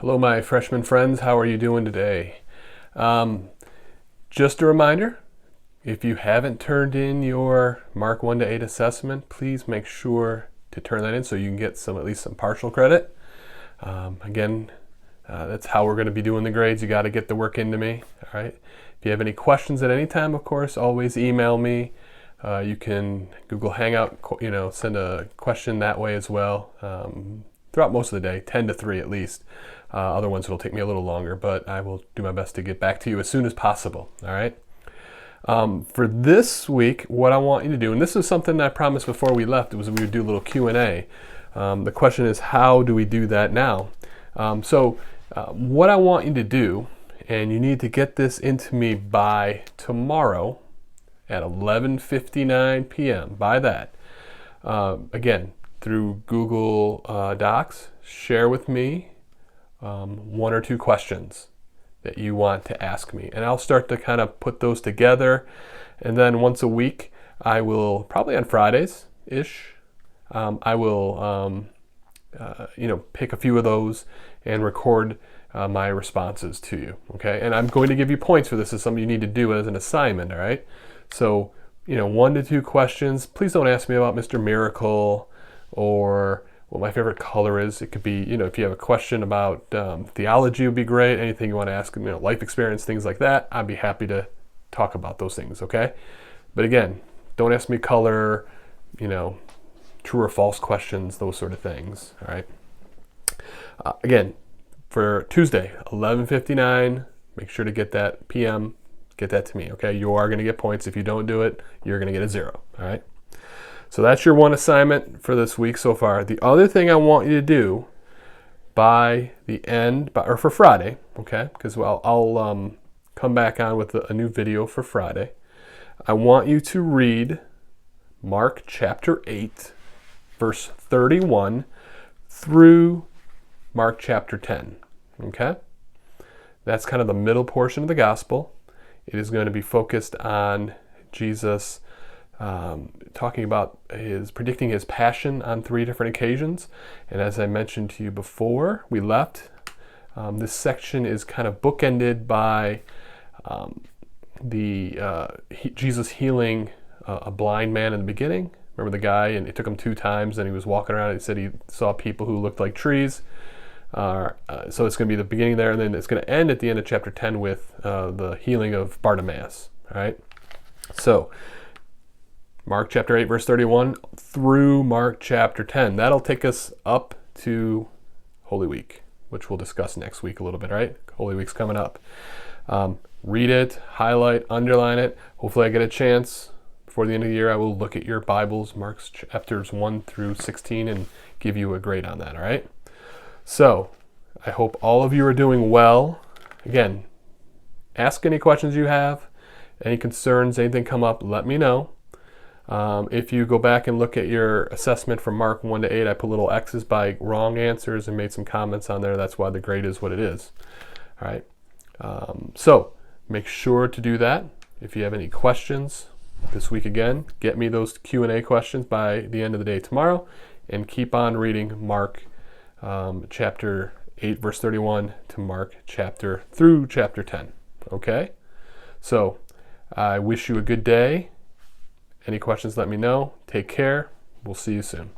Hello, my freshman friends. How are you doing today? Just a reminder, if you haven't turned in your Mark 1 to 8 assessment, please make sure to turn that in so you can get at least some partial credit. Again, that's how we're going to be doing the grades. You got to get the work into me. All right. If you have any questions at any time, of course, always email me. You can Google Hangout, send a question that way as well. Throughout most of the day, 10 to 3 at least. Other ones will take me a little longer, but I will do my best to get back to you as soon as possible. All right. For this week, what I want you to do, and this is something I promised before we left, was we would do a little Q&A. The question is, how do we do that now? What I want you to do, and you need to get this into me by tomorrow at 11:59 p.m. By that, again, through Google Docs, share with me one or two questions that you want to ask me. And I'll start to kind of put those together. And then once a week, I will, probably on Fridays-ish, I will pick a few of those and record my responses to you. Okay? And I'm going to give you points for this. This is something you need to do as an assignment. All right? So, 1 to 2 questions. Please don't ask me about Mr. Miracle or what my favorite color is. It could be, if you have a question about theology would be great. Anything you want to ask, life experience, things like that. I'd be happy to talk about those things, okay? But again, don't ask me color, true or false questions, those sort of things, all right? Again, for Tuesday, 11:59, make sure to get that PM, get that to me, okay? You are going to get points. If you don't do it, you're going to get a 0, all right? So that's your one assignment for this week so far. The other thing I want you to do by the end, or for Friday, okay, because I'll come back on with a new video for Friday. I want you to read Mark chapter 8, verse 31 through Mark chapter 10, okay? That's kind of the middle portion of the gospel. It is going to be focused on Jesus talking about predicting his passion on 3 different occasions. And as I mentioned to you before we left, this section is kind of bookended by Jesus healing a blind man in the beginning. Remember the guy, and it took him 2 times, and he was walking around and he said he saw people who looked like trees. So it's going to be the beginning there, and then it's going to end at the end of chapter 10 with the healing of Bartimaeus. All right? So Mark chapter 8, verse 31 through Mark chapter 10. That'll take us up to Holy Week, which we'll discuss next week a little bit, right? Holy Week's coming up. Read it, highlight, underline it. Hopefully I get a chance before the end of the year. I will look at your Bibles, Mark's chapters 1 through 16, and give you a grade on that, all right? So I hope all of you are doing well. Again, ask any questions you have, any concerns, anything come up, let me know. If you go back and look at your assessment from Mark 1 to 8, I put little X's by wrong answers and made some comments on there. That's why the grade is what it is. All right. So make sure to do that. If you have any questions this week, again, get me those Q&A questions by the end of the day tomorrow, and keep on reading Mark chapter 8, verse 31 to Mark through chapter 10. Okay? So I wish you a good day. Any questions, let me know. Take care. We'll see you soon.